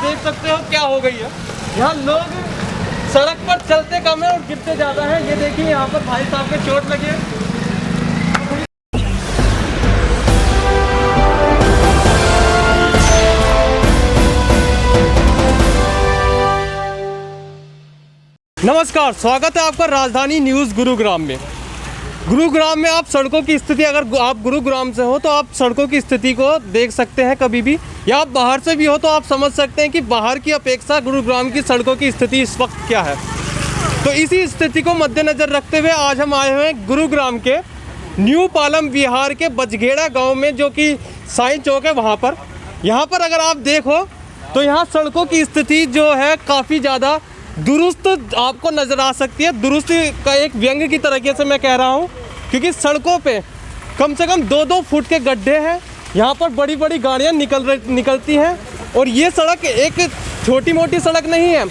देख सकते हो क्या हो गई है। यहाँ लोग सड़क पर चलते कम है और गिरते ज़्यादा हैं। ये देखिए यहाँ पर भाई साहब के चोट लगी है। नमस्कार, स्वागत है आपका राजधानी न्यूज़ गुरुग्राम में। गुरुग्राम में आप सड़कों की स्थिति, अगर आप गुरुग्राम से हो तो आप सड़कों की स्थिति को देख सकते हैं कभी भी, या आप बाहर से भी हो तो आप समझ सकते हैं कि बाहर की अपेक्षा गुरुग्राम की सड़कों की स्थिति इस वक्त क्या है। तो इसी स्थिति को मद्देनज़र रखते हुए आज हम आए हुए हैं गुरुग्राम के न्यू पालम विहार के बजगेड़ा गाँव में, जो कि साईं चौक है वहाँ पर। यहाँ पर अगर आप देखो तो यहाँ सड़कों की स्थिति जो है काफ़ी ज़्यादा दुरुस्त आपको नज़र आ सकती है। दुरुस्त का एक व्यंग की तरीके से मैं कह रहा हूँ, क्योंकि सड़कों पे कम से कम 2-2 फुट के गड्ढे हैं। यहाँ पर बड़ी बड़ी गाड़ियाँ निकलती हैं और ये सड़क एक छोटी मोटी सड़क नहीं है।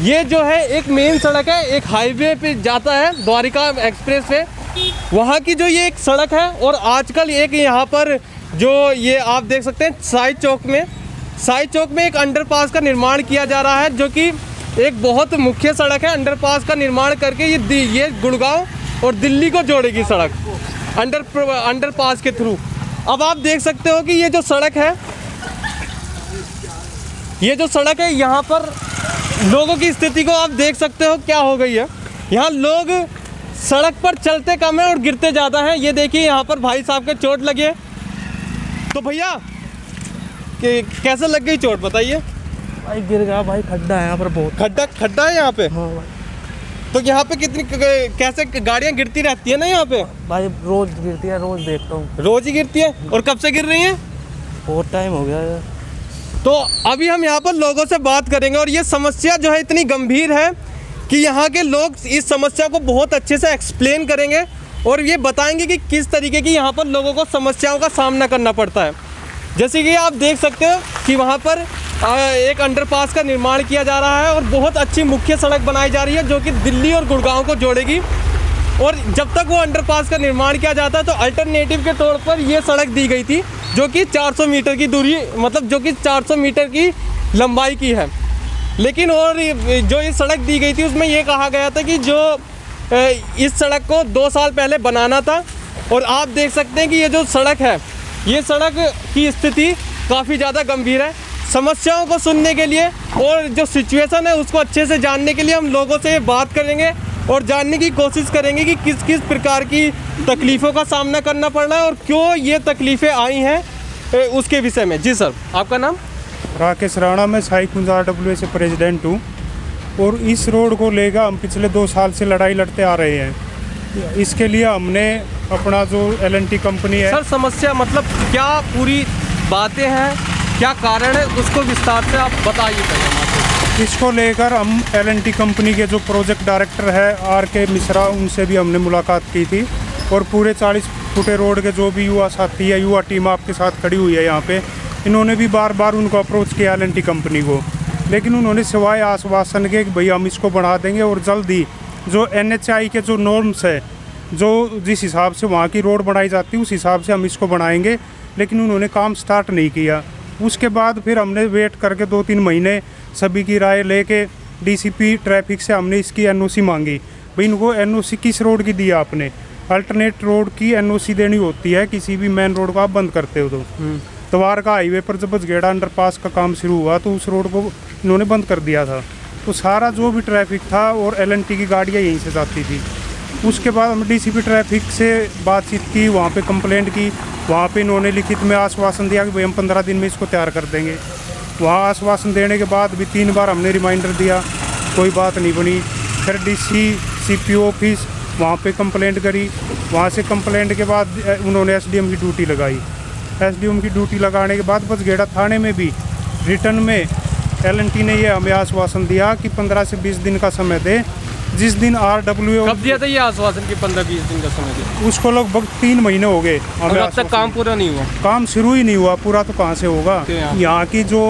ये जो है एक मेन सड़क है, एक हाईवे पे जाता है, द्वारिका एक्सप्रेस वे, वहाँ की जो ये एक सड़क है। और आजकल एक यहाँ पर जो ये आप देख सकते हैं साई चौक में एक अंडरपास का निर्माण किया जा रहा है, जो कि एक बहुत मुख्य सड़क है। अंडरपास का निर्माण करके ये गुड़गांव और दिल्ली को जोड़ेगी सड़क अंडरपास के थ्रू। अब आप देख सकते हो कि ये जो सड़क है यहाँ पर लोगों की स्थिति को आप देख सकते हो क्या हो गई है। यहाँ लोग सड़क पर चलते कम है और गिरते ज़्यादा हैं। ये देखिए यहाँ पर भाई साहब के चोट लगी है। तो भैया कैसे लग गई चोट बताइए। भाई गिर गया भाई, खड्डा है यहाँ पर, बहुत खड्डा है यहाँ पे। हाँ भाई। तो यहाँ पे कैसे गाड़ियाँ गिरती रहती है ना यहाँ पे? भाई रोज गिरती है, रोज देखता हूँ। रोज ही गिरती है। और कब से गिर रही है? बहुत टाइम हो गया है। तो अभी हम यहाँ पर लोगों से बात करेंगे और ये समस्या जो है इतनी गंभीर है कि यहाँ के लोग इस समस्या को बहुत अच्छे से एक्सप्लेन करेंगे और ये बताएंगे कि किस तरीके की यहाँ पर लोगों को समस्याओं का सामना करना पड़ता है। जैसे कि आप देख सकते हो कि वहाँ पर एक अंडरपास का निर्माण किया जा रहा है और बहुत अच्छी मुख्य सड़क बनाई जा रही है, जो कि दिल्ली और गुड़गांव को जोड़ेगी। और जब तक वो अंडरपास का निर्माण किया जाता है तो अल्टरनेटिव के तौर पर ये सड़क दी गई थी, जो कि 400 मीटर की दूरी, मतलब जो कि 400 मीटर की लंबाई की है। लेकिन और जो ये सड़क दी गई थी उसमें ये कहा गया था कि जो इस सड़क को 2 साल पहले बनाना था। और आप देख सकते हैं कि ये जो सड़क है, ये सड़क की स्थिति काफ़ी ज़्यादा गंभीर है। समस्याओं को सुनने के लिए और जो सिचुएशन है उसको अच्छे से जानने के लिए हम लोगों से बात करेंगे और जानने की कोशिश करेंगे कि किस किस प्रकार की तकलीफ़ों का सामना करना पड़ रहा है और क्यों ये तकलीफ़ें आई हैं उसके विषय में। जी सर, आपका नाम? राकेश राणा, मैं साई कुंज RWA से प्रेसिडेंट हूँ। और इस रोड को लेकर हम पिछले 2 साल से लड़ाई लड़ते आ रहे हैं। इसके लिए हमने अपना जो L&T कंपनी है। सर समस्या मतलब क्या पूरी बातें हैं, क्या कारण है, उसको विस्तार से आप बताइए पहले। इसको लेकर हम L&T कंपनी के जो प्रोजेक्ट डायरेक्टर है RK मिश्रा, उनसे भी हमने मुलाकात की थी। और पूरे 40 फुटे रोड के जो भी युवा साथी है, युवा टीम आपके साथ खड़ी हुई है यहाँ पे, इन्होंने भी बार बार उनको अप्रोच किया L&T कंपनी को। लेकिन उन्होंने सिवाय आश्वासन के कि भाई हम इसको बढ़ा देंगे और जल्दी जो NHI के जो नॉर्म्स है, जो जिस हिसाब से वहाँ की रोड बनाई जाती है उस हिसाब से हम इसको बनाएंगे। लेकिन उन्होंने काम स्टार्ट नहीं किया। उसके बाद फिर हमने वेट करके 2-3 महीने सभी की राय लेके DCP ट्रैफिक से हमने इसकी NOC मांगी। भाई इनको NOC किस रोड की दी आपने? अल्टरनेट रोड की NOC देनी होती है, किसी भी मेन रोड को आप बंद करते हो तो। द्वारका हाईवे पर जब बजगेड़ा अंडरपास का काम शुरू हुआ तो उस रोड को इन्होंने बंद कर दिया था। तो सारा जो भी ट्रैफिक था और L&T की गाड़ियाँ यहीं से जाती थी। उसके बाद हम DCP ट्रैफिक से बातचीत की, वहाँ पे कंप्लेंट की। वहाँ पे इन्होंने लिखित में आश्वासन दिया कि भाई हम 15 दिन में इसको तैयार कर देंगे। वहाँ आश्वासन देने के बाद भी 3 बार हमने रिमाइंडर दिया, कोई बात नहीं बनी। फिर DC CPO ऑफिस वहाँ पे कंप्लेंट करी। वहाँ से कंप्लेंट के बाद उन्होंने SDM की ड्यूटी लगाई। SDM की ड्यूटी लगाने के बाद बजगेड़ा थाने में भी रिटर्न में L&T ने ये हमें आश्वासन दिया कि 15 से 20 दिन का समय दे। जिस दिन RWA कब दिया था ये आश्वासन की 15-20 दिन का समय दिया? उसको लगभग 3 महीने हो गए। और अब तक काम पूरा नहीं हुआ? काम शुरू ही नहीं हुआ, पूरा तो कहाँ से होगा। यहाँ की जो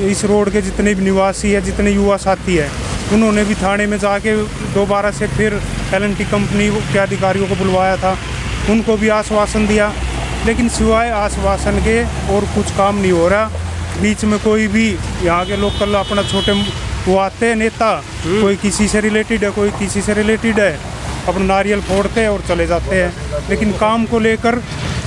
इस रोड के जितने भी निवासी है, जितने युवा साथी है, उन्होंने भी थाने में जाके दोबारा से फिर L&T कंपनी के अधिकारियों को बुलवाया था, उनको भी आश्वासन दिया। लेकिन सिवाय आश्वासन के और कुछ काम नहीं हो रहा। बीच में कोई भी यहाँ के लोकल अपना छोटे वो आते हैं नेता, कोई किसी से रिलेटेड है, कोई किसी से रिलेटेड है, अपना नारियल फोड़ते हैं और चले जाते हैं। लेकिन काम को लेकर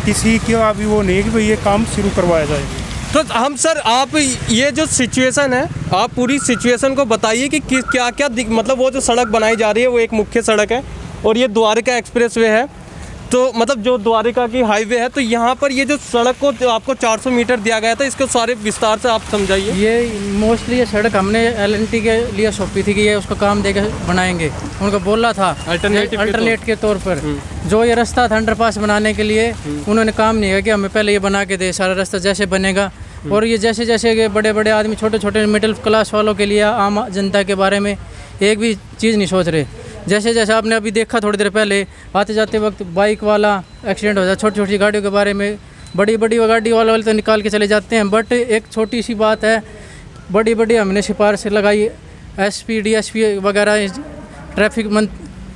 किसी की अभी वो नहीं है कि भाई ये काम शुरू करवाया जाए। तो हम सर आप ये जो सिचुएशन है, आप पूरी सिचुएशन को बताइए कि क्या क्या मतलब वो जो सड़क बनाई जा रही है वो एक मुख्य सड़क है और ये द्वारका एक्सप्रेसवे है, तो मतलब जो द्वारका की हाईवे है, तो यहाँ पर ये जो सड़क को जो आपको 400 मीटर दिया गया था, इसको सारे विस्तार से आप समझाइए। ये मोस्टली ये सड़क हमने LNT के लिए सौंपी थी कि ये उसका काम देके बनाएंगे, उनको बोला था अल्टरनेट के तौर पर। जो ये रास्ता था अंडरपास बनाने के लिए, उन्होंने काम नहीं किया कि हमें पहले ये बना के दे, सारा रास्ता जैसे बनेगा। और ये जैसे जैसे बड़े बड़े आदमी छोटे छोटे मिडिल क्लास वालों के लिए, आम जनता के बारे में एक भी चीज़ नहीं सोच रहे। जैसे जैसे आपने अभी देखा थोड़ी देर पहले आते जाते वक्त बाइक वाला एक्सीडेंट हो जाए, छोटी छोटी गाड़ियों के बारे में, बड़ी बड़ी गाड़ी वाले तो निकाल के चले जाते हैं। बट एक छोटी सी बात है, बड़ी बड़ी हमने सिफारिश लगाई SP DSP वगैरह ट्रैफिक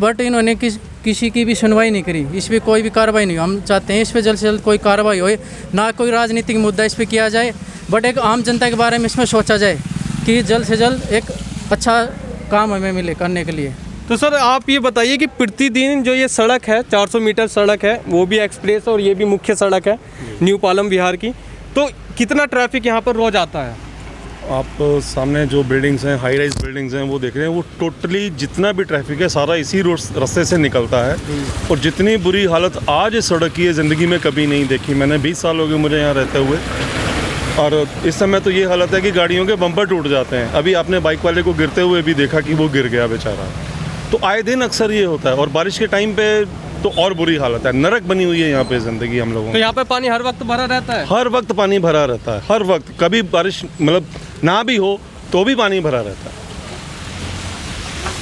बट इन्होंने किसी की भी सुनवाई नहीं करी, इस पर कोई भी कार्रवाई नहीं। हम चाहते हैं इस पर जल्द से जल्द कोई कार्रवाई हो, ना कोई राजनीतिक मुद्दा इस पर किया जाए, बट एक आम जनता के बारे में इसमें सोचा जाए कि जल्द से जल्द एक अच्छा काम हमें मिले करने के लिए। तो सर आप ये बताइए कि प्रतिदिन जो ये सड़क है 400 मीटर सड़क है, वो भी एक्सप्रेस और ये भी मुख्य सड़क है न्यू पालम विहार की, तो कितना ट्रैफिक यहाँ पर रोज आता है? आप सामने जो बिल्डिंग्स हैं, हाई राइज बिल्डिंग्स हैं, वो देख रहे हैं, वो टोटली जितना भी ट्रैफिक है सारा इसी रोड रास्ते से निकलता है। और जितनी बुरी हालत आज इस सड़क की है ज़िंदगी में कभी नहीं देखी मैंने। 20 साल हो गए मुझे यहाँ रहते हुए, और इस समय तो ये हालत है कि गाड़ियों के बम्पर टूट जाते हैं। अभी आपने बाइक वाले को गिरते हुए भी देखा कि वो गिर गया बेचारा। तो आए दिन अक्सर ये होता है, और बारिश के टाइम पे तो और बुरी हालत है, नरक बनी हुई है यहाँ पे ज़िंदगी हम लोगों तो की। यहाँ पे पानी हर वक्त भरा रहता है? हर वक्त पानी भरा रहता है, हर वक्त, कभी बारिश मतलब ना भी हो तो भी पानी भरा रहता है।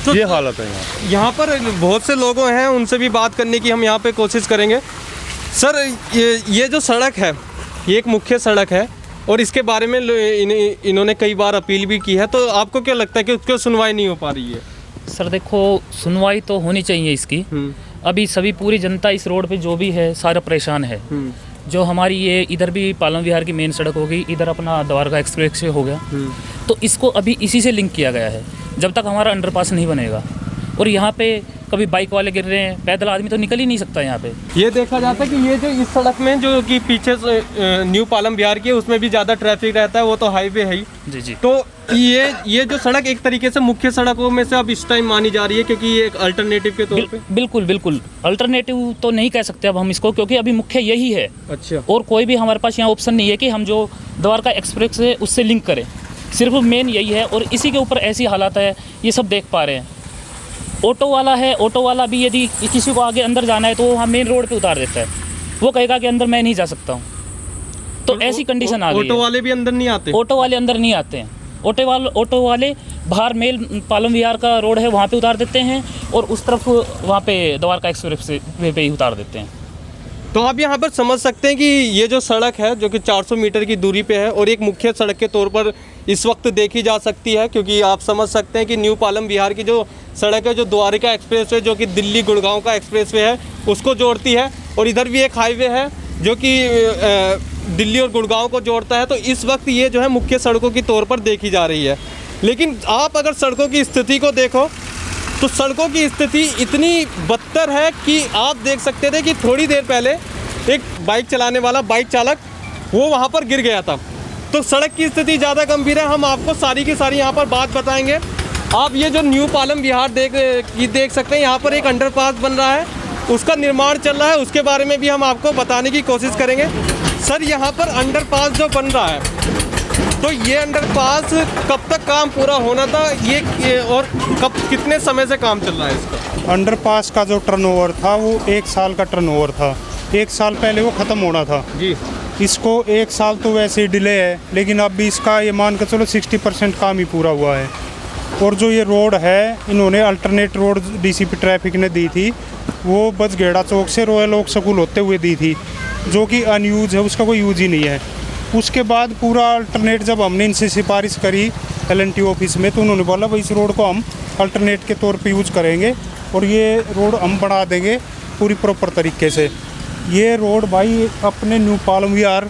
तो ये हालत है यहाँ पर बहुत से लोग हैं, उनसे भी बात करने की हम यहाँ पे कोशिश करेंगे। सर ये जो सड़क है ये एक मुख्य सड़क है और इसके बारे में इन्होंने कई बार अपील भी की है, तो आपको क्या लगता है कि उसकी सुनवाई नहीं हो पा रही है? सर देखो, सुनवाई तो होनी चाहिए इसकी। अभी सभी पूरी जनता इस रोड पे जो भी है सारा परेशान है। जो हमारी ये इधर भी पालम विहार की मेन सड़क होगी, इधर अपना द्वारका एक्सप्रेस हो गया, तो इसको अभी इसी से लिंक किया गया है जब तक हमारा अंडरपास नहीं बनेगा। और यहाँ पे कभी बाइक वाले गिर रहे हैं, पैदल आदमी तो निकल ही नहीं सकता यहाँ पे। ये देखा जाता है कि ये जो इस सड़क में जो कि पीछे से न्यू पालम विहार की है उसमें भी ज़्यादा ट्रैफिक रहता है, वो तो हाईवे है ही। जी जी। तो ये जो सड़क एक तरीके से मुख्य सड़कों में से अब इस टाइम मानी जा रही है, क्योंकि ये एक अल्टरनेटिव के तौर पे। बिल्कुल बिल्कुल, अल्टरनेटिव तो नहीं कह सकते अब हम इसको, क्योंकि अभी मुख्य यही है। अच्छा। और कोई भी हमारे पास यहाँ ऑप्शन नहीं है कि हम जो द्वारका एक्सप्रेस है उससे लिंक करें, सिर्फ मेन यही है। और इसी के ऊपर ऐसी हालात है, ये सब देख पा रहे हैं। ऑटो वाला है, ऑटो वाला भी यदि किसी को आगे अंदर जाना है तो वहाँ मेन रोड पे उतार देता है, वो कहेगा कि अंदर मैं नहीं जा सकता हूँ। तो ऐसी कंडीशन आ गई है। ऑटो वाले भी अंदर नहीं आते? ऑटो वाले अंदर नहीं आते हैं। ऑटो वाले बाहर मेल पालम विहार का रोड है वहाँ पे उतार देते हैं, और उस तरफ वहाँ पे द्वारका एक्सप्रेस पे ही उतार देते हैं। तो आप यहाँ पर समझ सकते हैं कि ये जो सड़क है जो कि 400 मीटर की दूरी पे है और एक मुख्य सड़क के तौर पर इस वक्त देखी जा सकती है, क्योंकि आप समझ सकते हैं कि न्यू पालम विहार की जो सड़क है, जो द्वारका एक्सप्रेसवे जो कि दिल्ली गुड़गांव का एक्सप्रेसवे है उसको जोड़ती है, और इधर भी एक हाईवे है जो कि दिल्ली और गुड़गांव को जोड़ता है। तो इस वक्त ये जो है मुख्य सड़कों की तौर पर देखी जा रही है। लेकिन आप अगर सड़कों की स्थिति को देखो तो सड़कों की स्थिति इतनी बदतर है कि आप देख सकते थे कि थोड़ी देर पहले एक बाइक चलाने वाला बाइक चालक वो वहाँ पर गिर गया था। तो सड़क की स्थिति ज़्यादा गंभीर है। हम आपको सारी की सारी यहाँ पर बात बताएंगे। आप ये जो न्यू पालम विहार देख सकते हैं, यहाँ पर एक अंडरपास बन रहा है, उसका निर्माण चल रहा है, उसके बारे में भी हम आपको बताने की कोशिश करेंगे। सर यहाँ पर अंडरपास जो बन रहा है, तो ये अंडरपास कब तक काम पूरा होना था, ये और कब कितने समय से काम चल रहा है इसका? अंडरपास का जो टर्नओवर था वो 1 साल का टर्नओवर था। 1 साल पहले वो ख़त्म होना था जी। इसको 1 साल तो वैसे ही डिले है, लेकिन अब भी इसका ये मान कर चलो 60% काम ही पूरा हुआ है। और जो ये रोड है इन्होंने अल्टरनेट रोड डीसीपी ट्रैफिक ने दी थी, वो बसगेड़ा चौक से रॉयल ओक स्कूल होते हुए दी थी, जो कि अनयूज है, उसका कोई यूज ही नहीं है। उसके बाद पूरा अल्टरनेट जब हमने इनसे सिफारिश करी LNT ऑफिस में, तो उन्होंने बोला भाई इस रोड को हम अल्टरनेट के तौर पे यूज करेंगे और ये रोड हम बना देंगे पूरी प्रॉपर तरीके से। ये रोड भाई अपने न्यू पालम विहार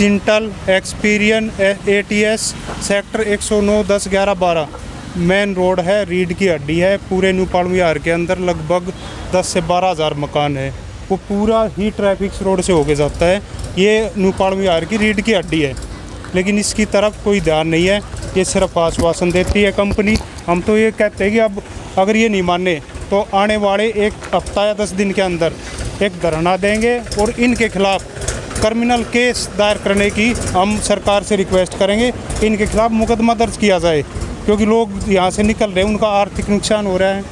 सिंटल, Experion, ATS, sector 109, 10, 11, 12 main road है, रीढ़ की हड्डी है। पूरे न्यू पालम विहार के अंदर लगभग 10 से 12 हज़ार मकान है। वो पूरा ही ट्रैफिक रोड से होके जाता है। ये न्यू पालम विहार की रीढ़ की हड्डी है, लेकिन इसकी तरफ कोई ध्यान नहीं है। ये सिर्फ आश्वासन देती है कंपनी। हम तो ये कहते हैं कि अब अगर ये नहीं माने तो आने वाले एक हफ्ता या 10 दिन के अंदर एक धरना देंगे और इनके खिलाफ क्रिमिनल केस दायर करने की हम सरकार से रिक्वेस्ट करेंगे। इनके खिलाफ मुकदमा दर्ज किया जाए, क्योंकि लोग यहाँ से निकल रहे हैं, उनका आर्थिक नुकसान हो रहा है,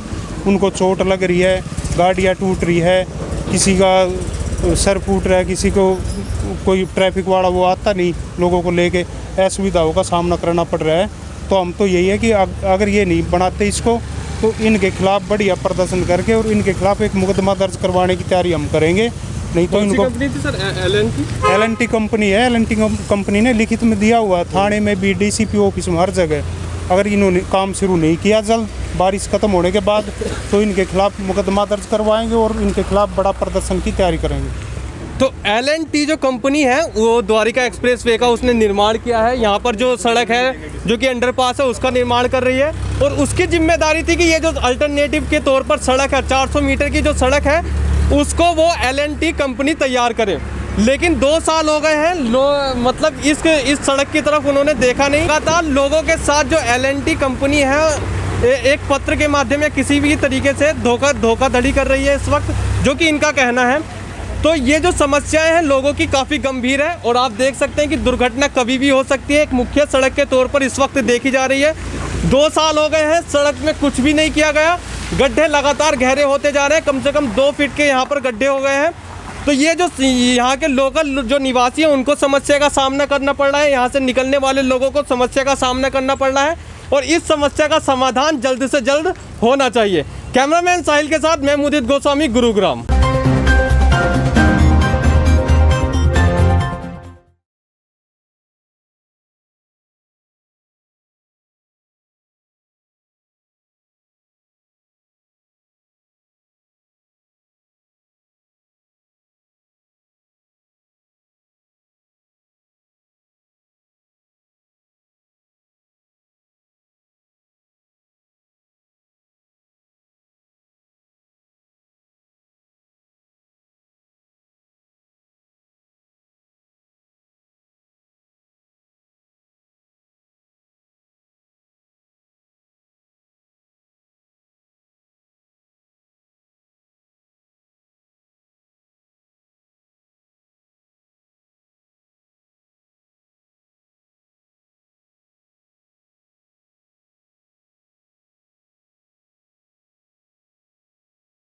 उनको चोट लग रही है, गाड़ियाँ टूट रही है, किसी का सर फूट रहा है, किसी को कोई ट्रैफिक वाला वो आता नहीं, लोगों को लेके असुविधाओं का सामना करना पड़ रहा है। तो हम तो यही है कि अगर ये नहीं बनाते इसको तो इनके खिलाफ बढ़िया प्रदर्शन करके और इनके खिलाफ एक मुकदमा दर्ज करवाने की तैयारी हम करेंगे। नहीं तो इनको कंपनी थी सर, LNT कंपनी है। LNT कंपनी ने लिखित में दिया हुआ, थाने में भी, DCP ऑफिस में, हर जगह। अगर इन्होंने काम शुरू नहीं किया जल्द, बारिश खत्म होने के बाद, तो इनके खिलाफ मुकदमा दर्ज करवाएंगे और इनके खिलाफ बड़ा प्रदर्शन की तैयारी करेंगे। तो LNT जो कंपनी है वो द्वारिका एक्सप्रेसवे का उसने निर्माण किया है। यहाँ पर जो सड़क है जो कि अंडरपास है उसका निर्माण कर रही है, और उसकी जिम्मेदारी थी कि ये जो अल्टरनेटिव के तौर पर सड़क है, 400 मीटर की जो सड़क है, उसको वो LNT कंपनी तैयार करे। लेकिन 2 साल हो गए हैं, मतलब इस सड़क की तरफ उन्होंने देखा नहीं। लगातार लोगों के साथ जो LNT कंपनी है एक पत्र के माध्यम या किसी भी तरीके से धोखाधड़ी कर रही है इस वक्त, जो कि इनका कहना है। तो ये जो समस्याएं हैं लोगों की काफ़ी गंभीर है, और आप देख सकते हैं कि दुर्घटना कभी भी हो सकती है। एक मुख्य सड़क के तौर पर इस वक्त देखी जा रही है। 2 साल हो गए हैं, सड़क में कुछ भी नहीं किया गया, गड्ढे लगातार गहरे होते जा रहे हैं। कम से कम 2 फीट के यहाँ पर गड्ढे हो गए हैं। तो ये जो यहाँ के लोकल जो निवासी हैं उनको समस्या का सामना करना पड़ रहा है, यहाँ से निकलने वाले लोगों को समस्या का सामना करना पड़ रहा है, और इस समस्या का समाधान जल्द से जल्द होना चाहिए। कैमरामैन साहिल के साथ मैं मुदित गोस्वामी, गुरुग्राम।